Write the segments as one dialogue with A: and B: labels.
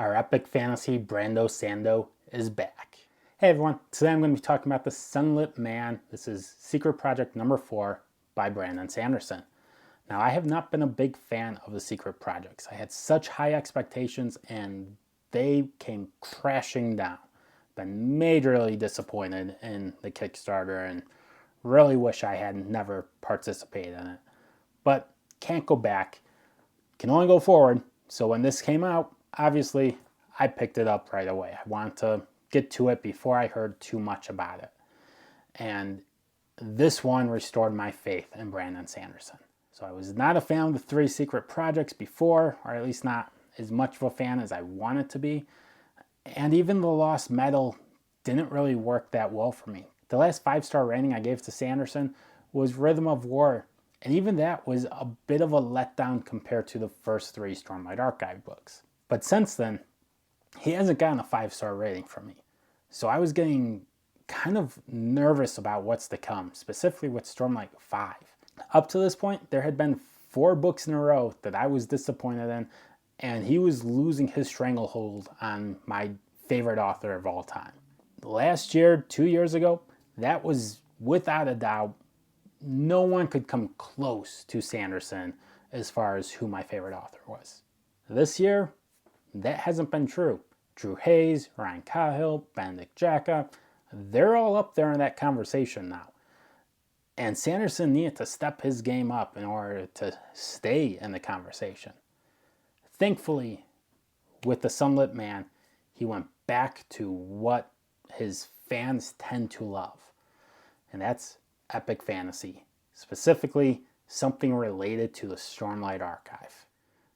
A: Our epic fantasy Brando Sando is back. Hey everyone, today I'm going to be talking about the Sunlit Man. This is Secret Project number 4 by Brandon Sanderson. Now, I have not been a big fan of the secret projects. I had such high expectations and they came crashing down. Been majorly disappointed in the Kickstarter and really wish I had never participated in it. But can't go back, can only go forward. So when this came out, obviously I picked it up right away. I wanted to get to it before I heard too much about it. And this one restored my faith in Brandon Sanderson. So I was not a fan of the 3 secret projects before, or at least not as much of a fan as I wanted to be. And even the Lost Metal didn't really work that well for me. The last 5-star rating I gave to Sanderson was Rhythm of War, and even that was a bit of a letdown compared to the first 3 Stormlight Archive books. But since then, he hasn't gotten a 5-star rating from me. So I was getting kind of nervous about what's to come, specifically with Stormlight 5. Up to this point, there had been 4 books in a row that I was disappointed in, and he was losing his stranglehold on my favorite author of all time. Last year, 2 years ago, that was without a doubt, no one could come close to Sanderson as far as who my favorite author was. This year, that hasn't been true. Drew Hayes, Ryan Cahill, Benedict Jacka, they're all up there in that conversation now. And Sanderson needed to step his game up in order to stay in the conversation. Thankfully, with the Sunlit Man, he went back to what his fans tend to love. And that's epic fantasy, specifically something related to the Stormlight Archive.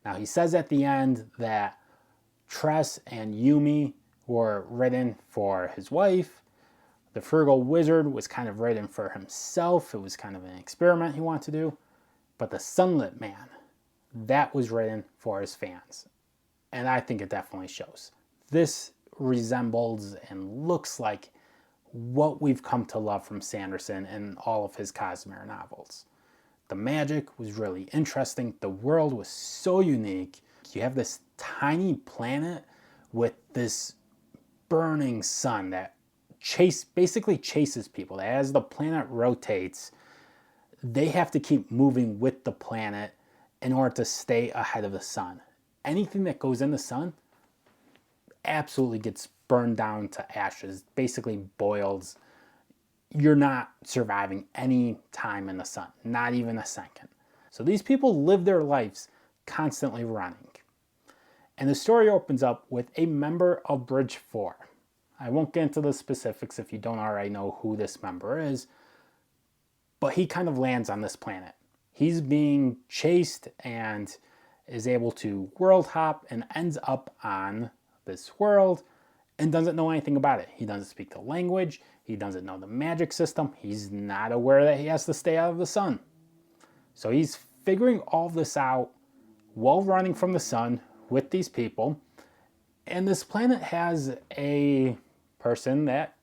A: Now, he says at the end that Tress and Yumi were written for his wife. The Frugal Wizard was kind of written for himself. It was kind of an experiment he wanted to do. But the Sunlit Man, that was written for his fans. And I think it definitely shows. This resembles and looks like what we've come to love from Sanderson in all of his Cosmere novels. The magic was really interesting. The world was so unique. You have this tiny planet with this burning sun that basically chases people. As the planet rotates, they have to keep moving with the planet in order to stay ahead of the sun. Anything that goes in the sun absolutely gets burned down to ashes, basically boils. You're not surviving any time in the sun, not even a second. So these people live their lives constantly running. And the story opens up with a member of Bridge 4. I won't get into the specifics if you don't already know who this member is, but he kind of lands on this planet. He's being chased and is able to world hop and ends up on this world and doesn't know anything about it. He doesn't speak the language. He doesn't know the magic system. He's not aware that he has to stay out of the sun. So he's figuring all this out while running from the sun with these people. And this planet has a person that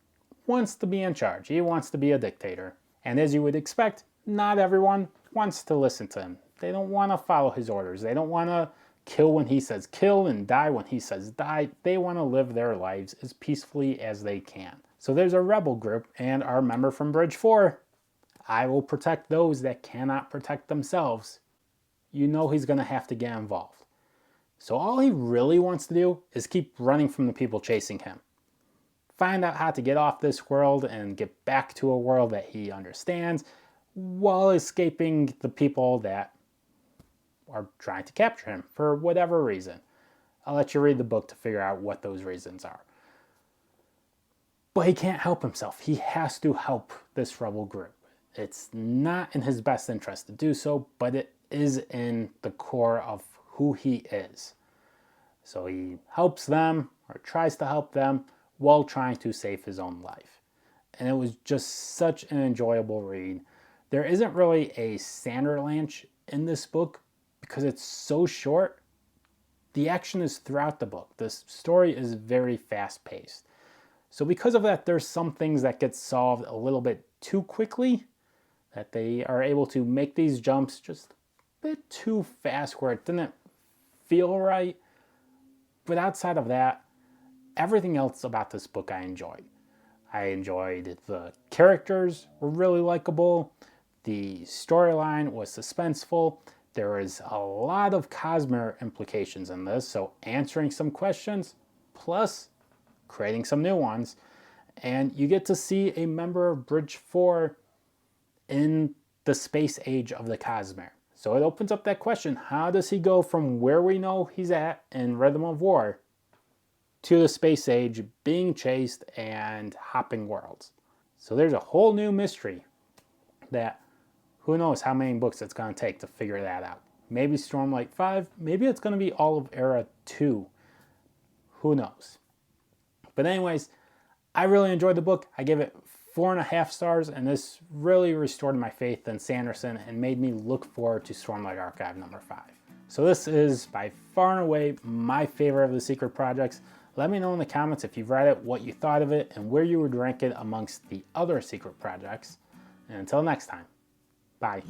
A: wants to be in charge. He wants to be a dictator. And as you would expect, not everyone wants to listen to him. They don't want to follow his orders. They don't want to kill when he says kill and die when he says die. They want to live their lives as peacefully as they can. So there's a rebel group, and our member from Bridge 4, I will protect those that cannot protect themselves. You know he's going to have to get involved. So all he really wants to do is keep running from the people chasing him. Find out how to get off this world and get back to a world that he understands while escaping the people that are trying to capture him for whatever reason. I'll let you read the book to figure out what those reasons are. But he can't help himself. He has to help this rebel group. It's not in his best interest to do so, but it is in the core of who he is. So he helps them, or tries to help them, while trying to save his own life. And it was just such an enjoyable read. There isn't really a Sanderlanche in this book because it's so short. The action is throughout the book. The story is very fast-paced. So because of that, there's some things that get solved a little bit too quickly, that they are able to make these jumps just a bit too fast where it didn't feel right. But outside of that, everything else about this book I enjoyed. I enjoyed the characters were really likable. The storyline was suspenseful. There is a lot of Cosmere implications in this, so answering some questions, plus creating some new ones. And you get to see a member of Bridge 4 in the space age of the Cosmere. So it opens up that question, how does he go from where we know he's at in Rhythm of War to the space age, being chased and hopping worlds? So there's a whole new mystery that who knows how many books it's going to take to figure that out. Maybe Stormlight 5, maybe it's going to be all of Era 2. Who knows? But anyways, I really enjoyed the book. I give it 4.5 stars, and this really restored my faith in Sanderson and made me look forward to Stormlight Archive number 5. So this is by far and away my favorite of the Secret Projects. Let me know in the comments if you've read it, what you thought of it, and where you would rank it amongst the other Secret Projects. And until next time, bye.